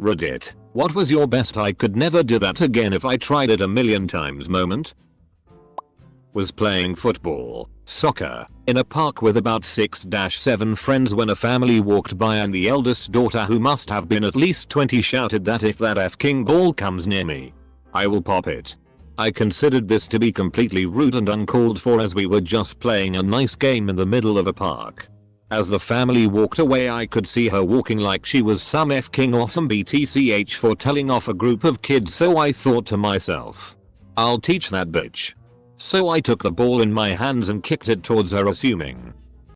Reddit, what was your best I could never do that again if I tried it a million times moment? Was playing football, soccer, in a park with about 6-7 friends when a family walked by and the eldest daughter, who must have been at least 20, shouted that if that f-king ball comes near me, I will pop it. I considered this to be completely rude and uncalled for, as we were just playing a nice game in the middle of a park. As the family walked away, I could see her walking like she was some f-king awesome BTCH for telling off a group of kids, so I thought to myself, I'll teach that bitch. So I took the ball in my hands and kicked it towards her, assuming,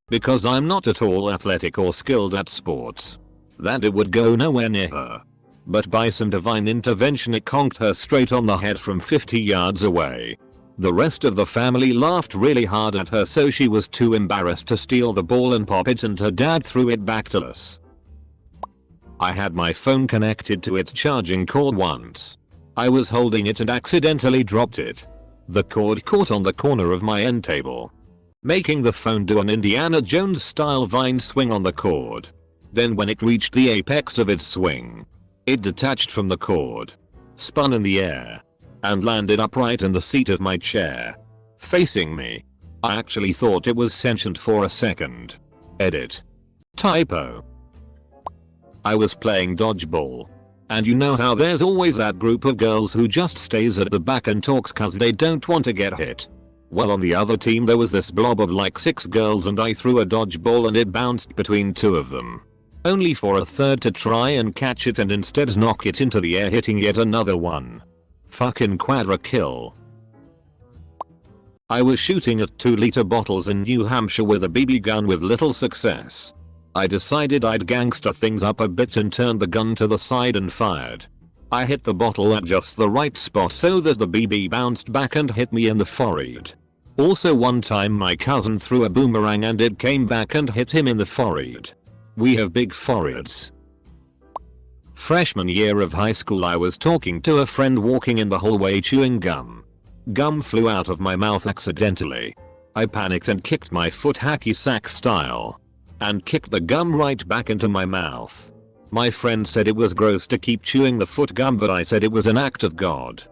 because I'm not at all athletic or skilled at sports, that it would go nowhere near her. But by some divine intervention it conked her straight on the head from 50 yards away. The rest of the family laughed really hard at her, so she was too embarrassed to steal the ball and pop it, and her dad threw it back to us. I had my phone connected to its charging cord once. I was holding it and accidentally dropped it. The cord caught on the corner of my end table, making the phone do an Indiana Jones style vine swing on the cord. Then when it reached the apex of its swing, it detached from the cord, spun in the air, and landed upright in the seat of my chair, facing me. I actually thought it was sentient for a second. Edit. Typo. I was playing dodgeball. And you know how there's always that group of girls who just stays at the back and talks cause they don't want to get hit. Well, on the other team there was this blob of like 6 girls, and I threw a dodgeball and it bounced between 2 of them, only for a third to try and catch it and instead knock it into the air, hitting yet another one. Fucking quadra kill. I was shooting at 2-liter bottles in New Hampshire with a BB gun with little success. I decided I'd gangster things up a bit and turned the gun to the side and fired. I hit the bottle at just the right spot so that the BB bounced back and hit me in the forehead. Also, one time my cousin threw a boomerang and it came back and hit him in the forehead. We have big foreheads. Freshman year of high school, I was talking to a friend walking in the hallway chewing gum. Gum flew out of my mouth accidentally. I panicked and kicked my foot hacky sack style, and kicked the gum right back into my mouth. My friend said it was gross to keep chewing the foot gum, but I said it was an act of God.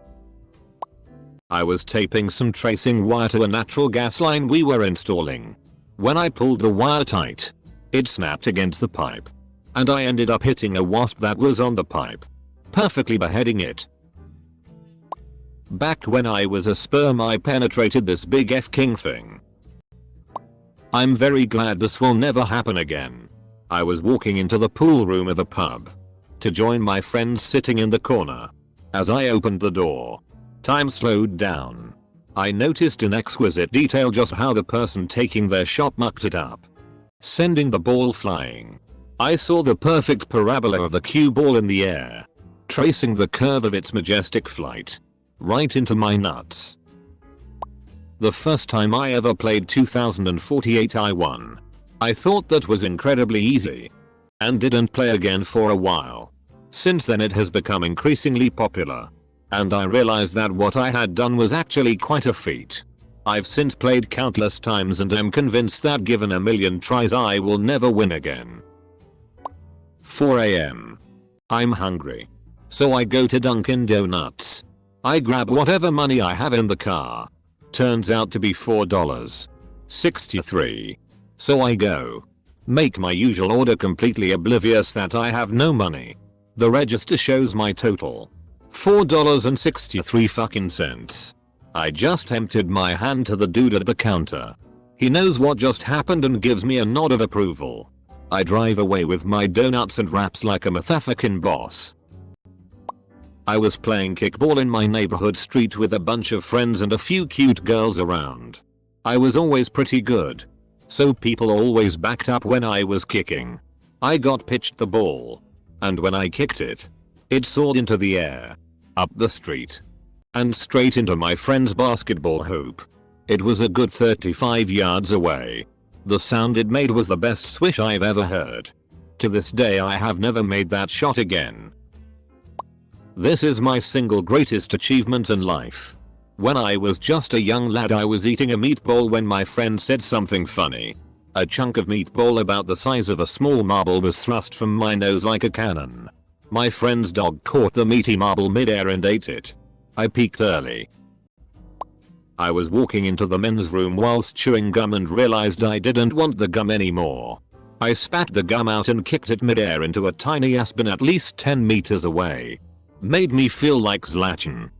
I was taping some tracing wire to a natural gas line we were installing. When I pulled the wire tight, it snapped against the pipe, and I ended up hitting a wasp that was on the pipe, perfectly beheading it. Back when I was a sperm, I penetrated this big f-king thing. I'm very glad this will never happen again. I was walking into the pool room of a pub to join my friends sitting in the corner. As I opened the door, time slowed down. I noticed in exquisite detail just how the person taking their shot mucked it up, sending the ball flying. I saw the perfect parabola of the cue ball in the air, tracing the curve of its majestic flight right into my nuts. The first time I ever played 2048 I won. I thought that was incredibly easy, and didn't play again for a while. Since then it has become increasingly popular, and I realized that what I had done was actually quite a feat. I've since played countless times and am convinced that given a million tries I will never win again. 4 AM. I'm hungry, so I go to Dunkin' Donuts. I grab whatever money I have in the car. Turns out to be $4.63. So I go, make my usual order, completely oblivious that I have no money. The register shows my total, $4.63 fucking cents. I just emptied my hand to the dude at the counter. He knows what just happened and gives me a nod of approval. I drive away with my donuts and wraps like a motherfucking boss. I was playing kickball in my neighborhood street with a bunch of friends and a few cute girls around. I was always pretty good, so people always backed up when I was kicking. I got pitched the ball, and when I kicked it, it soared into the air, up the street, and straight into my friend's basketball hoop. It was a good 35 yards away. The sound it made was the best swish I've ever heard. To this day I have never made that shot again. This is my single greatest achievement in life. When I was just a young lad, I was eating a meatball when my friend said something funny. A chunk of meatball about the size of a small marble was thrust from my nose like a cannon. My friend's dog caught the meaty marble midair and ate it. I peeked early. I was walking into the men's room whilst chewing gum and realized I didn't want the gum anymore. I spat the gum out and kicked it midair into a tiny aspen at least 10 meters away. Made me feel like Zlatan.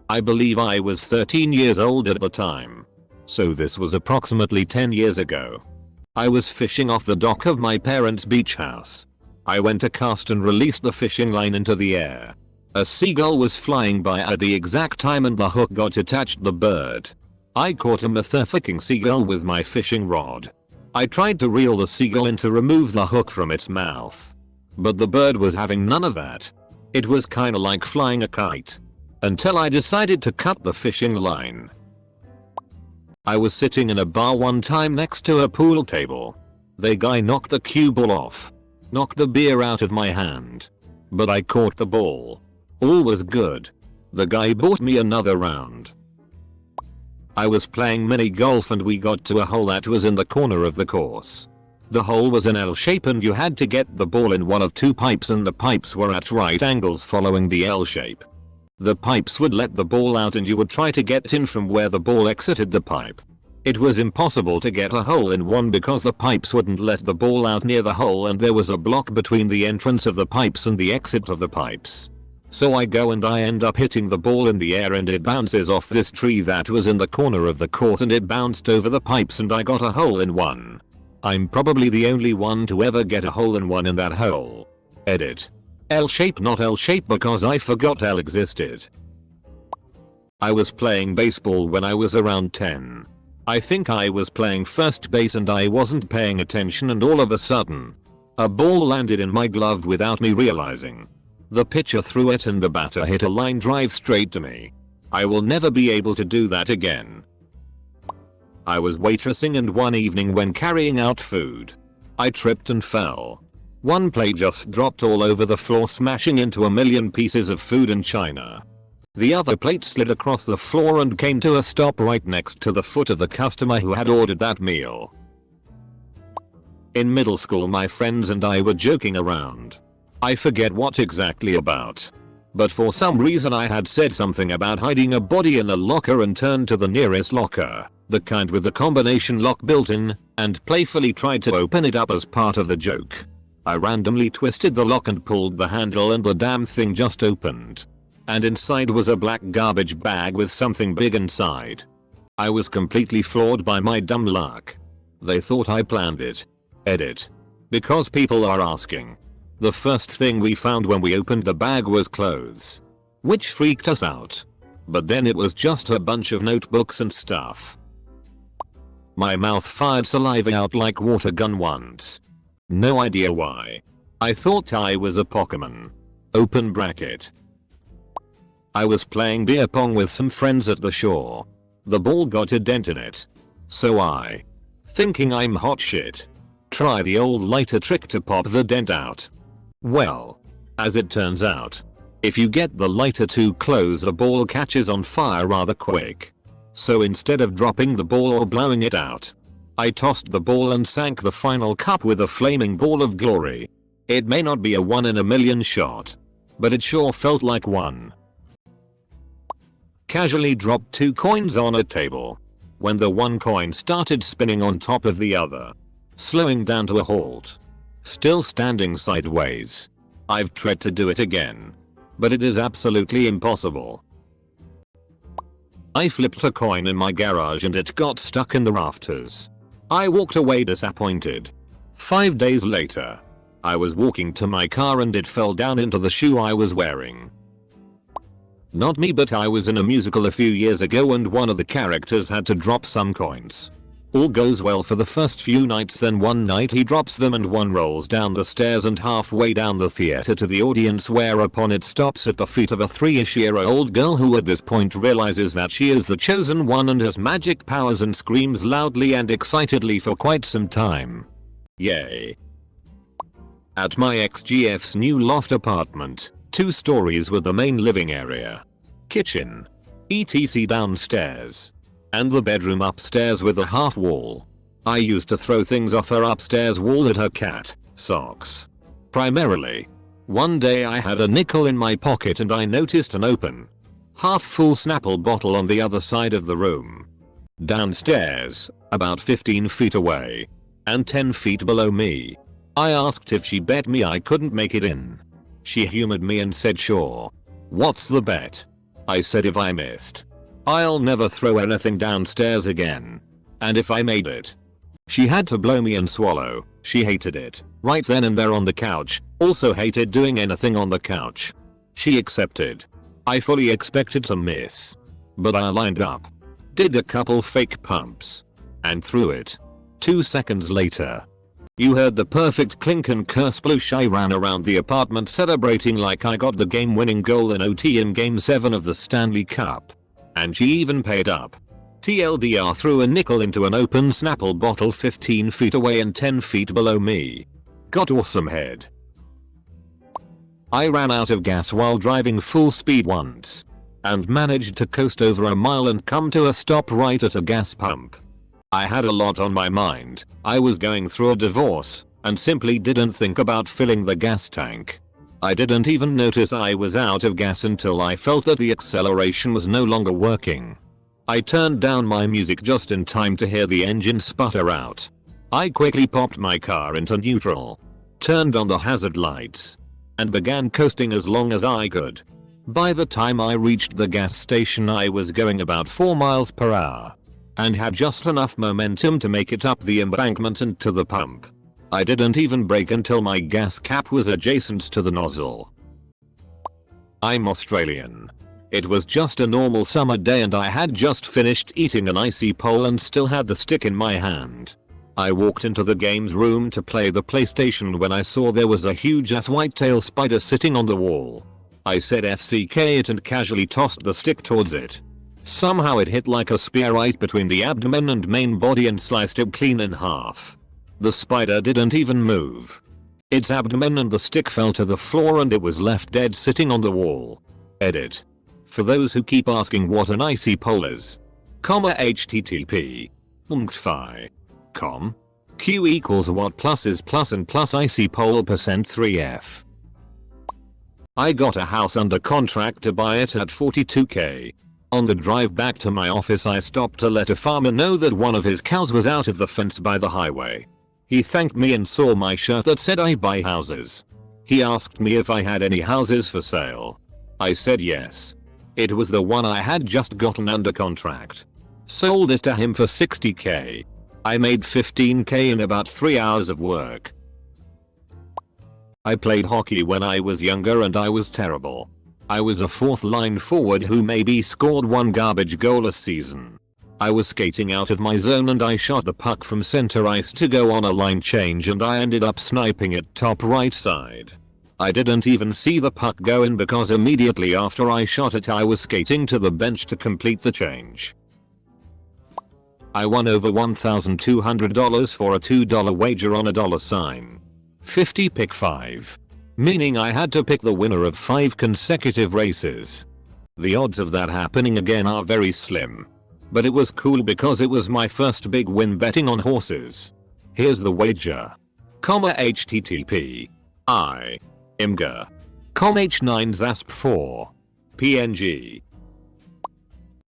I believe I was 13 years old at the time. So this was approximately 10 years ago. I was fishing off the dock of my parents' beach house. I went to cast and released the fishing line into the air. A seagull was flying by at the exact time and the hook got attached to the bird. I caught a motherfucking seagull with my fishing rod. I tried to reel the seagull in to remove the hook from its mouth. But the bird was having none of that. It was kinda like flying a kite. Until I decided to cut the fishing line. I was sitting in a bar one time next to a pool table. The guy knocked the cue ball off. Knocked the beer out of my hand. But I caught the ball. All was good. The guy bought me another round. I was playing mini golf and we got to a hole that was in the corner of the course. The hole was an L shape and you had to get the ball in one of two pipes and the pipes were at right angles following the L shape. The pipes would let the ball out and you would try to get in from where the ball exited the pipe. It was impossible to get a hole in one because the pipes wouldn't let the ball out near the hole and there was a block between the entrance of the pipes and the exit of the pipes. So I go and I end up hitting the ball in the air and it bounces off this tree that was in the corner of the court and it bounced over the pipes and I got a hole in one. I'm probably the only one to ever get a hole in one in that hole. Edit. L shape not L shape because I forgot L existed. I was playing baseball when I was around 10. I think I was playing first base and I wasn't paying attention and all of a sudden, a ball landed in my glove without me realizing. The pitcher threw it and the batter hit a line drive straight to me. I will never be able to do that again. I was waitressing and one evening when carrying out food, I tripped and fell. One plate just dropped all over the floor smashing into a million pieces of food and china. The other plate slid across the floor and came to a stop right next to the foot of the customer who had ordered that meal. In middle school my friends and I were joking around. I forget what exactly about. But for some reason I had said something about hiding a body in a locker and turned to the nearest locker, the kind with the combination lock built in, and playfully tried to open it up as part of the joke. I randomly twisted the lock and pulled the handle and the damn thing just opened. And inside was a black garbage bag with something big inside. I was completely floored by my dumb luck. They thought I planned it. Edit. Because people are asking. The first thing we found when we opened the bag was clothes. Which freaked us out. But then it was just a bunch of notebooks and stuff. My mouth fired saliva out like water gun once. No idea why. I thought I was a Pokemon. Open bracket. I was playing beer pong with some friends at the shore. The ball got a dent in it. So I, thinking I'm hot shit, try the old lighter trick to pop the dent out. Well, as it turns out, if you get the lighter too close the ball catches on fire rather quick. So instead of dropping the ball or blowing it out, I tossed the ball and sank the final cup with a flaming ball of glory. It may not be a 1 in a million shot, but it sure felt like one. Casually dropped 2 coins on a table. When the one coin started spinning on top of the other, slowing down to a halt. Still standing sideways. I've tried to do it again, but it is absolutely impossible. I flipped a coin in my garage and it got stuck in the rafters. I walked away disappointed. 5 days later, I was walking to my car and it fell down into the shoe I was wearing. Not me, but I was in a musical a few years ago and one of the characters had to drop some coins. All goes well for the first few nights, then one night he drops them and one rolls down the stairs and halfway down the theater to the audience, whereupon it stops at the feet of a 3-ish-year-old girl who at this point realizes that she is the chosen one and has magic powers and screams loudly and excitedly for quite some time. Yay. At my ex-GF's new loft apartment, 2 stories with the main living area, kitchen, etc downstairs, and the bedroom upstairs with a half wall. I used to throw things off her upstairs wall at her cat, socks. Primarily, One day I had a nickel in my pocket and I noticed an open, half-full Snapple bottle on the other side of the room. Downstairs, about 15 feet away, and 10 feet below me. I asked if she bet me I couldn't make it in. She humored me and said sure. What's the bet? I said if I missed, I'll never throw anything downstairs again. And if I made it, she had to blow me and swallow. She hated it, right then and there on the couch, also hated doing anything on the couch. She accepted. I fully expected to miss. But I lined up, did a couple fake pumps, and threw it. 2 seconds later, you heard the perfect clink and kersplush. I ran around the apartment celebrating like I got the game-winning goal in OT in Game 7 of the Stanley Cup. And she even paid up. TLDR threw a nickel into an open Snapple bottle 15 feet away and 10 feet below me. Got awesome head. I ran out of gas while driving full speed once, and managed to coast over a mile and come to a stop right at a gas pump. I had a lot on my mind. I was going through a divorce, and simply didn't think about filling the gas tank. I didn't even notice I was out of gas until I felt that the acceleration was no longer working. I turned down my music just in time to hear the engine sputter out. I quickly popped my car into neutral, turned on the hazard lights, and began coasting as long as I could. By the time I reached the gas station I was going about 4 miles per hour, and had just enough momentum to make it up the embankment and to the pump. I didn't even brake until my gas cap was adjacent to the nozzle. I'm Australian. It was just a normal summer day and I had just finished eating an icy pole and still had the stick in my hand. I walked into the games room to play the PlayStation when I saw there was a huge ass whitetail spider sitting on the wall. I said FCK it and casually tossed the stick towards it. Somehow it hit like a spear right between the abdomen and main body and sliced it clean in half. The spider didn't even move. Its abdomen and the stick fell to the floor and it was left dead sitting on the wall. Edit. For those who keep asking what an icy pole is, http q equals what plus is plus and plus icy pole %3f. I got a house under contract to buy it at $42k. On the drive back to my office I stopped to let a farmer know that one of his cows was out of the fence by the highway. He thanked me and saw my shirt that said I buy houses. He asked me if I had any houses for sale. I said yes. It was the one I had just gotten under contract. Sold it to him for $60k. I made $15k in about 3 hours of work. I played hockey when I was younger and I was terrible. I was a fourth line forward who maybe scored 1 garbage goal a season. I was skating out of my zone and I shot the puck from center ice to go on a line change and I ended up sniping it top right side. I didn't even see the puck go in because immediately after I shot it I was skating to the bench to complete the change. I won over $1,200 for a $2 wager on a $50 pick 5. Meaning I had to pick the winner of 5 consecutive races. The odds of that happening again are very slim. But it was cool because it was my first big win betting on horses. Here's the wager. http imgur h9 zasp 4 png.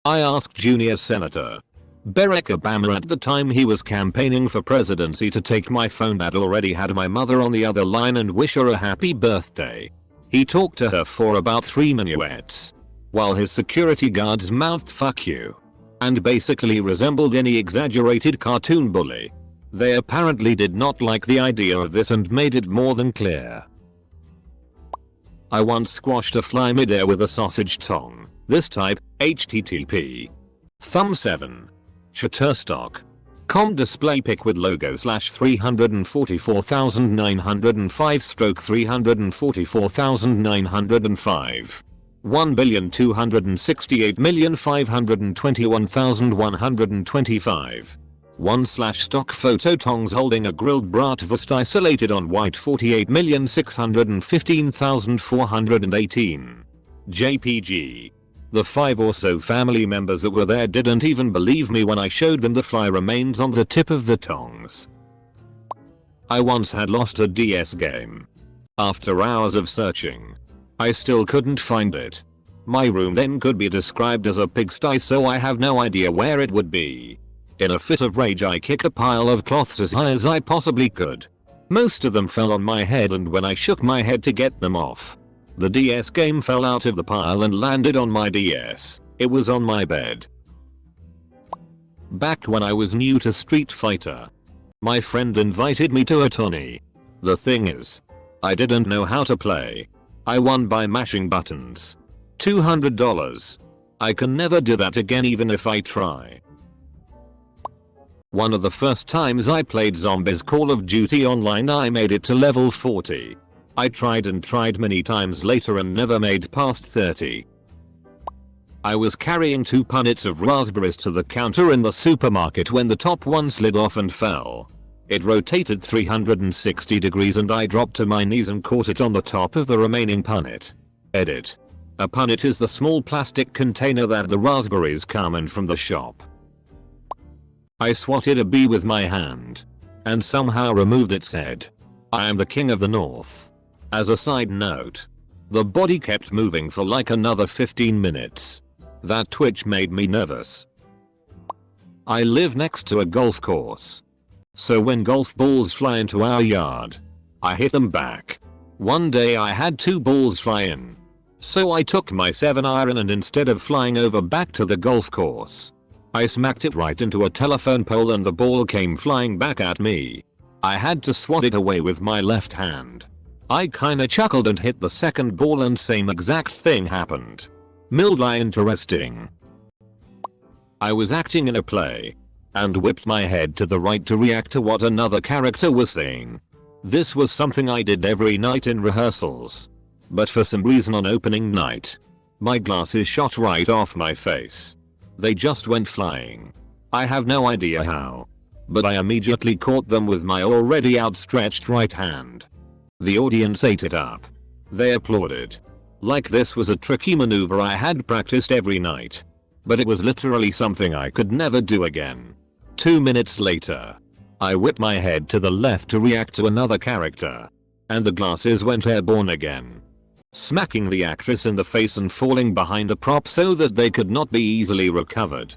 I asked Junior Senator Barack Obama at the time he was campaigning for presidency to take my phone that already had my mother on the other line and wish her a happy birthday. He talked to her for about 3 minuets, while his security guards mouthed "fuck you" and basically resembled any exaggerated cartoon bully. They apparently did not like the idea of this and made it more than clear. I once squashed a fly midair with a sausage tong. This type, http thumb7 shutterstock.com display pic with logo /344905/344905 1,268,521,125 1/stock photo tongs holding a grilled bratwurst isolated on white 48,615,418 JPG. The 5 or so family members that were there didn't even believe me when I showed them the fly remains on the tip of the tongs. I once had lost a DS game. After hours of searching, I still couldn't find it. My room then could be described as a pigsty, so I have no idea where it would be. In a fit of rage I kicked a pile of cloths as high as I possibly could. Most of them fell on my head, and when I shook my head to get them off, the DS game fell out of the pile and landed on my DS. It was on my bed. Back when I was new to Street Fighter, my friend invited me to a tourney. The thing is, I didn't know how to play. I won by mashing buttons. $200. I can never do that again even if I try. One of the first times I played Zombies Call of Duty Online, I made it to level 40. I tried and tried many times later and never made past 30. I was carrying 2 punnets of raspberries to the counter in the supermarket when the top one slid off and fell. It rotated 360 degrees and I dropped to my knees and caught it on the top of the remaining punnet. Edit. A punnet is the small plastic container that the raspberries come in from the shop. I swatted a bee with my hand and somehow removed its head. I am the king of the north. As a side note, the body kept moving for like another 15 minutes. That twitch made me nervous. I live next to a golf course, so when golf balls fly into our yard, I hit them back. One day I had 2 balls fly in, so I took my 7-iron and instead of flying over back to the golf course, I smacked it right into a telephone pole and the ball came flying back at me. I had to swat it away with my left hand. I kinda chuckled and hit the second ball and same exact thing happened. Mildly interesting. I was acting in a play and whipped my head to the right to react to what another character was saying. This was something I did every night in rehearsals. But for some reason on opening night, my glasses shot right off my face. They just went flying. I have no idea how, but I immediately caught them with my already outstretched right hand. The audience ate it up. They applauded. Like this was a tricky maneuver I had practiced every night. But it was literally something I could never do again. 2 minutes later, I whipped my head to the left to react to another character, and the glasses went airborne again, smacking the actress in the face and falling behind a prop so that they could not be easily recovered.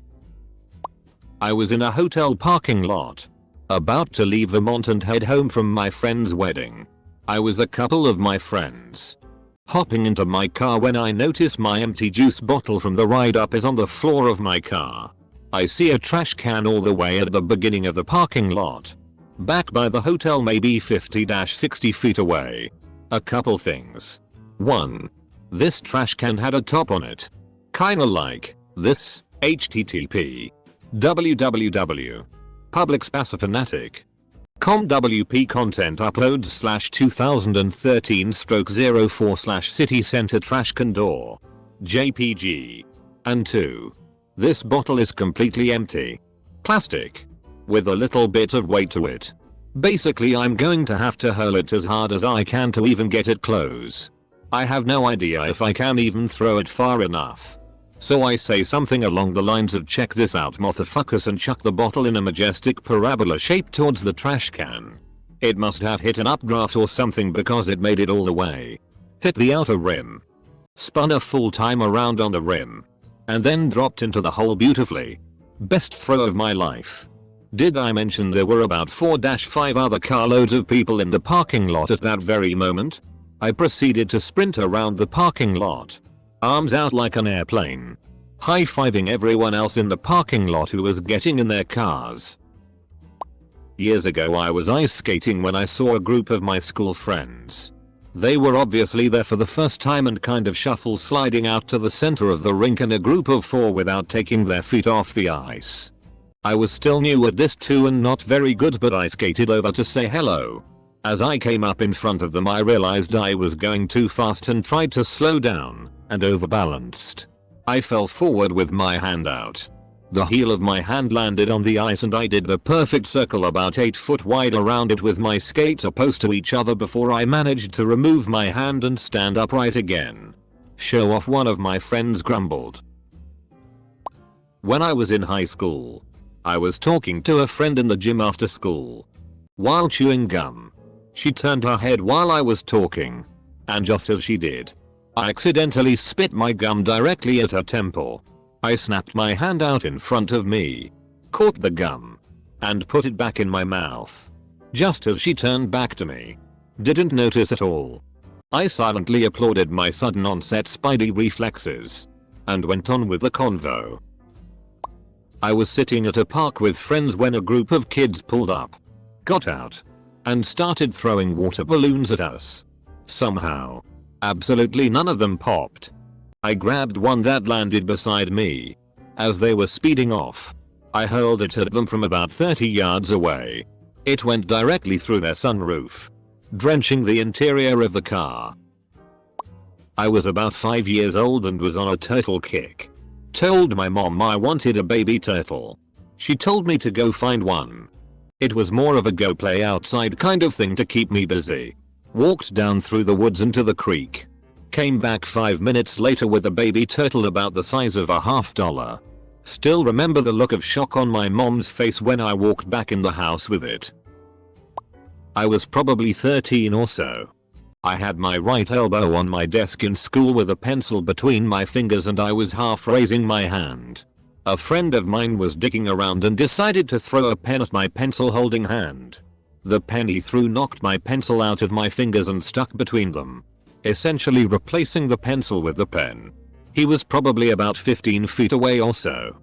I was in a hotel parking lot, about to leave Vermont and head home from my friend's wedding. I was a couple of my friends hopping into my car when I notice my empty juice bottle from the ride up is on the floor of my car. I see a trash can all the way at the beginning of the parking lot, back by the hotel maybe 50-60 feet away. A couple things. 1. This trash can had a top on it. Kinda like this. http www publicspacerfanatic WP content uploads /2013/04 city center trash can door. JPG. And 2. This bottle is completely empty. Plastic. With a little bit of weight to it. Basically I'm going to have to hurl it as hard as I can to even get it close. I have no idea if I can even throw it far enough. So I say something along the lines of check this out motherfuckers and chuck the bottle in a majestic parabola shape towards the trash can. It must have hit an updraft or something because it made it all the way. Hit the outer rim. Spun a full time around on the rim. And then dropped into the hole beautifully. Best throw of my life. Did I mention there were about 4-5 other carloads of people in the parking lot at that very moment? I proceeded to sprint around the parking lot, arms out like an airplane, high-fiving everyone else in the parking lot who was getting in their cars. Years ago I was ice skating when I saw a group of my school friends. They were obviously there for the first time and kind of shuffle sliding out to the center of the rink in a group of 4 without taking their feet off the ice. I was still new at this too and not very good, but I skated over to say hello. As I came up in front of them I realized I was going too fast and tried to slow down, and overbalanced. I fell forward with my hand out. The heel of my hand landed on the ice and I did a perfect circle about 8 foot wide around it with my skates opposed to each other before I managed to remove my hand and stand upright again. Show off, one of my friends grumbled. When I was in high school, I was talking to a friend in the gym after school, while chewing gum. She turned her head while I was talking. And just as she did, I accidentally spit my gum directly at her temple. I snapped my hand out in front of me, caught the gum, and put it back in my mouth. Just as she turned back to me. Didn't notice at all. I silently applauded my sudden onset spidey reflexes and went on with the convo. I was sitting at a park with friends when a group of kids pulled up, got out, and started throwing water balloons at us. Somehow, absolutely none of them popped. I grabbed one that landed beside me. As they were speeding off, I hurled it at them from about 30 yards away. It went directly through their sunroof, drenching the interior of the car. I was about 5 years old and was on a turtle kick. Told my mom I wanted a baby turtle. She told me to go find one. It was more of a go play outside kind of thing to keep me busy. Walked down through the woods into the creek. Came back 5 minutes later with a baby turtle about the size of a $50. Still remember the look of shock on my mom's face when I walked back in the house with it. I was probably 13 or so. I had my right elbow on my desk in school with a pencil between my fingers and I was half raising my hand. A friend of mine was digging around and decided to throw a pen at my pencil holding hand. The pen he threw knocked my pencil out of my fingers and stuck between them, essentially replacing the pencil with the pen. He was probably about 15 feet away or so.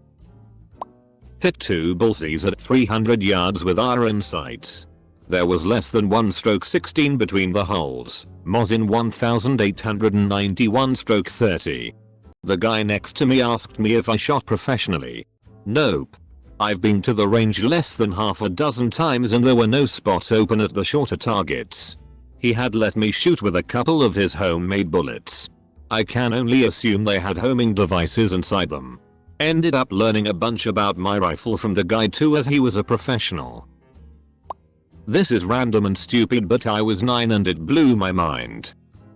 Hit 2 bullseyes at 300 yards with iron sights. There was less than 1 stroke 16 between the holes. Moz in 1891 stroke 30. The guy next to me asked me if I shot professionally. Nope. I've been to the range less than half a dozen times and there were no spots open at the shorter targets. He had let me shoot with a couple of his homemade bullets. I can only assume they had homing devices inside them. Ended up learning a bunch about my rifle from the guy too as he was a professional. This is random and stupid but I was 9 and it blew my mind.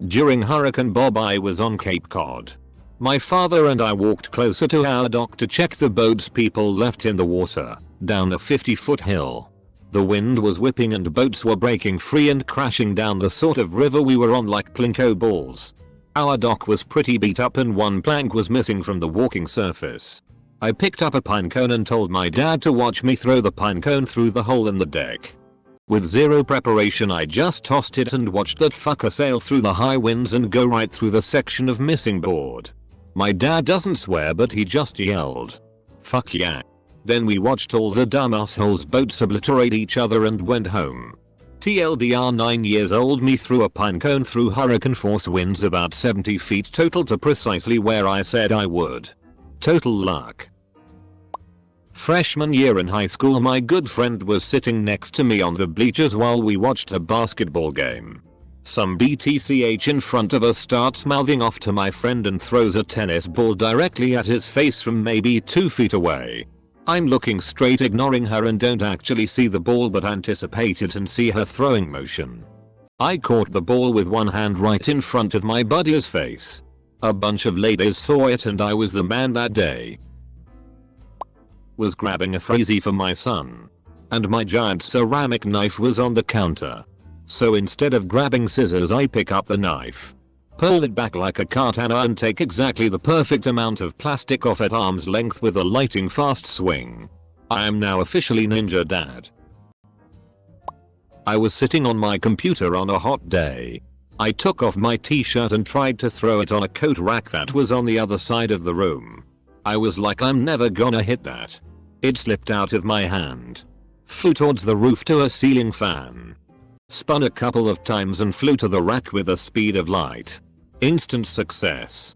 During Hurricane Bob I was on Cape Cod. My father and I walked closer to our dock to check the boats people left in the water, down a 50-foot hill. The wind was whipping and boats were breaking free and crashing down the sort of river we were on like plinko balls. Our dock was pretty beat up and one plank was missing from the walking surface. I picked up a pine cone and told my dad to watch me throw the pine cone through the hole in the deck. With zero preparation I just tossed it and watched that fucker sail through the high winds and go right through the section of missing board. My dad doesn't swear but he just yelled, "Fuck yeah." Then we watched all the dumb assholes boats obliterate each other and went home. TLDR 9 years old me threw a pine cone through hurricane force winds about 70 feet total to precisely where I said I would. Total luck. Freshman year in high school my good friend was sitting next to me on the bleachers while we watched a basketball game. Some BTCH in front of us starts mouthing off to my friend and throws a tennis ball directly at his face from maybe 2 feet away. I'm looking straight ignoring her and don't actually see the ball but anticipate it and see her throwing motion. I caught the ball with one hand right in front of my buddy's face. A bunch of ladies saw it and I was the man that day. Was grabbing a frizzy for my son. And my giant ceramic knife was on the counter. So instead of grabbing scissors I pick up the knife, pull it back like a katana and take exactly the perfect amount of plastic off at arm's length with a lightning fast swing. I am now officially Ninja Dad. I was sitting on my computer on a hot day. I took off my t-shirt and tried to throw it on a coat rack that was on the other side of the room. I was like I'm never gonna hit that. It slipped out of my hand. Flew towards the roof to a ceiling fan. Spun a couple of times and flew to the rack with the speed of light. Instant success.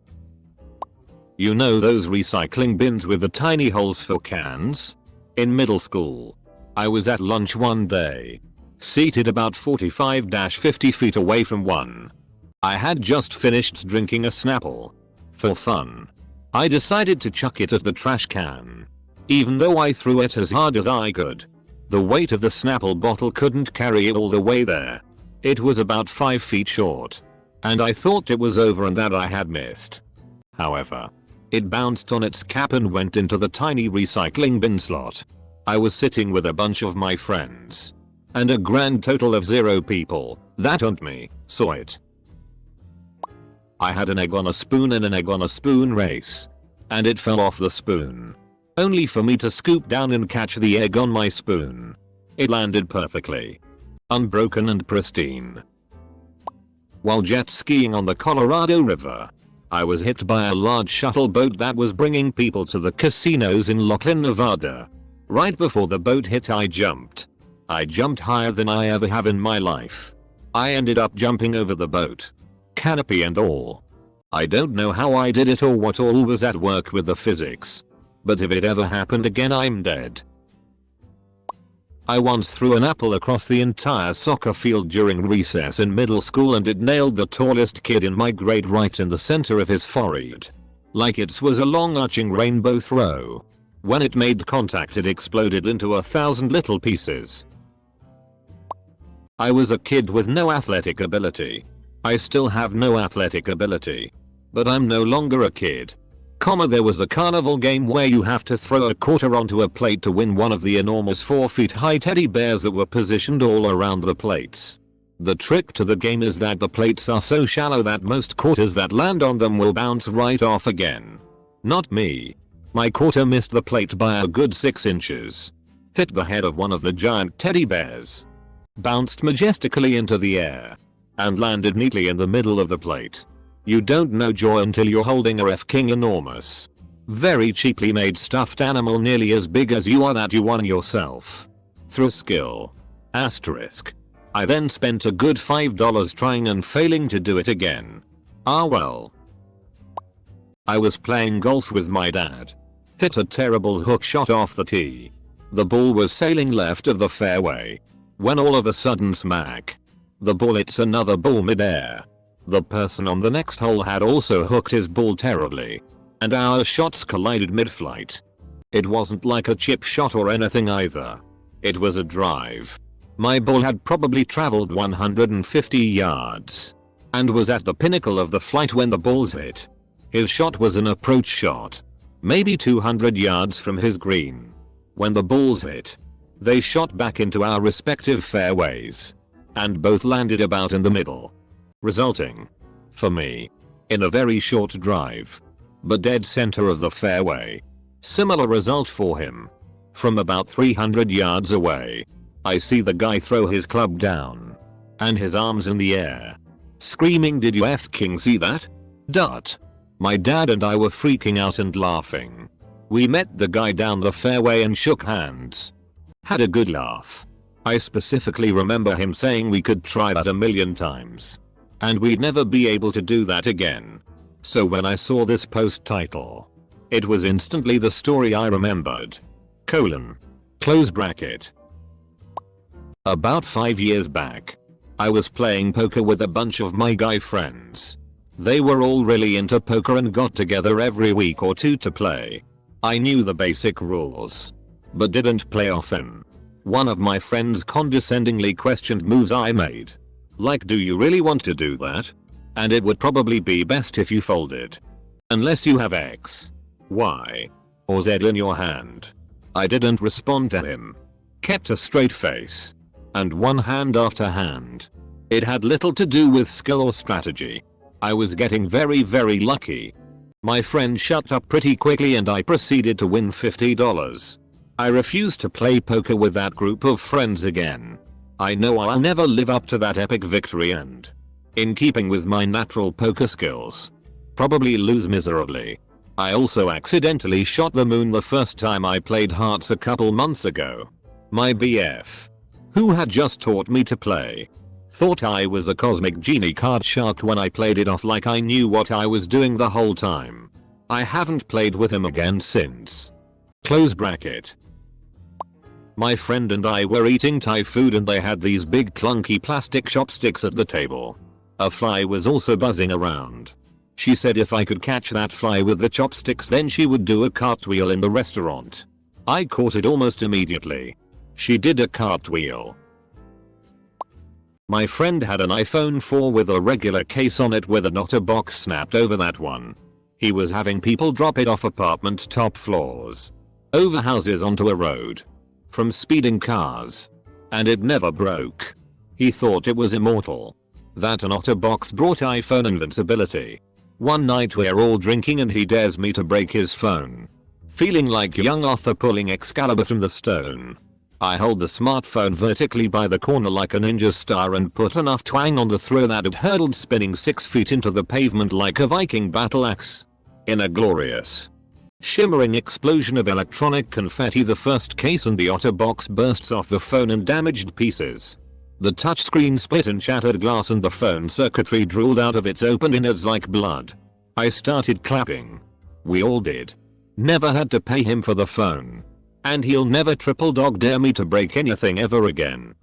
You know those recycling bins with the tiny holes for cans? In middle school, I was at lunch one day, seated about 45-50 feet away from one. I had just finished drinking a Snapple. For fun, I decided to chuck it at the trash can. Even though I threw it as hard as I could, the weight of the Snapple bottle couldn't carry it all the way there. It was about 5 feet short, and I thought it was over and that I had missed. However, it bounced on its cap and went into the tiny recycling bin slot. I was sitting with a bunch of my friends. and a grand total of 0 people that aren't me saw it. I had an egg on a spoon in an egg on a spoon race, and it fell off the spoon, only for me to scoop down and catch the egg on my spoon. It landed perfectly, unbroken and pristine. While jet skiing on the Colorado River, I was hit by a large shuttle boat that was bringing people to the casinos in Locklin, Nevada. Right before the boat hit, I jumped. I jumped higher than I ever have in my life. I ended up jumping over the boat, canopy and all. I don't know how I did it or what all was at work with the physics, but if it ever happened again, I'm dead. I once threw an apple across the entire soccer field during recess in middle school, and it nailed the tallest kid in my grade right in the center of his forehead. Like it was a long arching rainbow throw. When it made contact, it exploded into 1,000 little pieces. I was a kid with no athletic ability. I still have no athletic ability. But I'm no longer a kid. There was a carnival game where you have to throw a quarter onto a plate to win one of the enormous 4 feet high teddy bears that were positioned all around the plates. The trick to the game is that the plates are so shallow that most quarters that land on them will bounce right off again. Not me. My quarter missed the plate by a good 6 inches. Hit the head of one of the giant teddy bears. Bounced majestically into the air. And landed neatly in the middle of the plate. You don't know joy until you're holding a f-king enormous, very cheaply made stuffed animal nearly as big as you are that you won yourself. Through skill. Asterisk. I then spent a good $5 trying and failing to do it again. Ah well. I was playing golf with my dad. Hit a terrible hook shot off the tee. The ball was sailing left of the fairway. When all of a sudden smack. The ball hits another ball mid-air. The person on the next hole had also hooked his ball terribly, and our shots collided mid-flight. It wasn't like a chip shot or anything either. It was a drive. My ball had probably traveled 150 yards, and was at the pinnacle of the flight when the balls hit. His shot was an approach shot, maybe 200 yards from his green. When the balls hit, they shot back into our respective fairways, and both landed about in the middle. Resulting, for me, in a very short drive, but dead center of the fairway. Similar result for him. From about 300 yards away, I see the guy throw his club down, and his arms in the air, screaming, "Did you f-king see that?" My dad and I were freaking out and laughing. We met the guy down the fairway and shook hands. Had a good laugh. I specifically remember him saying we could try that 1,000,000 times. And we'd never be able to do that again. So when I saw this post title, it was instantly the story I remembered. Close bracket. About 5 years back, I was playing poker with a bunch of my guy friends. They were all really into poker and got together every week or two to play. I knew the basic rules, but didn't play often. One of my friends condescendingly questioned moves I made. Like, "Do you really want to do that? And it would probably be best if you folded. Unless you have X, Y, or Z in your hand." I didn't respond to him. Kept a straight face. And won hand after hand. It had little to do with skill or strategy. I was getting very lucky. My friend shut up pretty quickly and I proceeded to win $50. I refused to play poker with that group of friends again. I know I'll never live up to that epic victory and, in keeping with my natural poker skills, probably lose miserably. I also accidentally shot the moon the first time I played hearts a couple months ago. My BF, who had just taught me to play, thought I was a cosmic genie card shark when I played it off like I knew what I was doing the whole time. I haven't played with him again since. Close bracket. My friend and I were eating Thai food and they had these big clunky plastic chopsticks at the table. A fly was also buzzing around. She said if I could catch that fly with the chopsticks then she would do a cartwheel in the restaurant. I caught it almost immediately. She did a cartwheel. My friend had an iPhone 4 with a regular case on it with a knotter box snapped over that one. He was having people drop it off apartment top floors, over houses onto a road, from speeding cars. And it never broke. He thought it was immortal. That and OtterBox brought iPhone invincibility. One night we're all drinking and he dares me to break his phone. Feeling like young Arthur pulling Excalibur from the stone. I hold the smartphone vertically by the corner like a ninja star and put enough twang on the throw that it hurtled spinning 6 feet into the pavement like a Viking battle axe. In a glorious, shimmering explosion of electronic confetti, the first case and the OtterBox bursts off the phone in damaged pieces. The touchscreen split in shattered glass and the phone circuitry drooled out of its open innards like blood. I started clapping. We all did. Never had to pay him for the phone. And he'll never triple dog dare me to break anything ever again.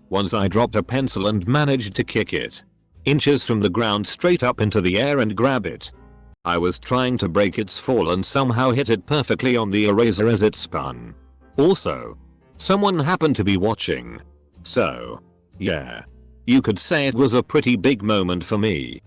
Once I dropped a pencil and managed to kick it inches from the ground straight up into the air and grab it. I was trying to break its fall and somehow hit it perfectly on the eraser as it spun. Also, someone happened to be watching. So, yeah. You could say it was a pretty big moment for me.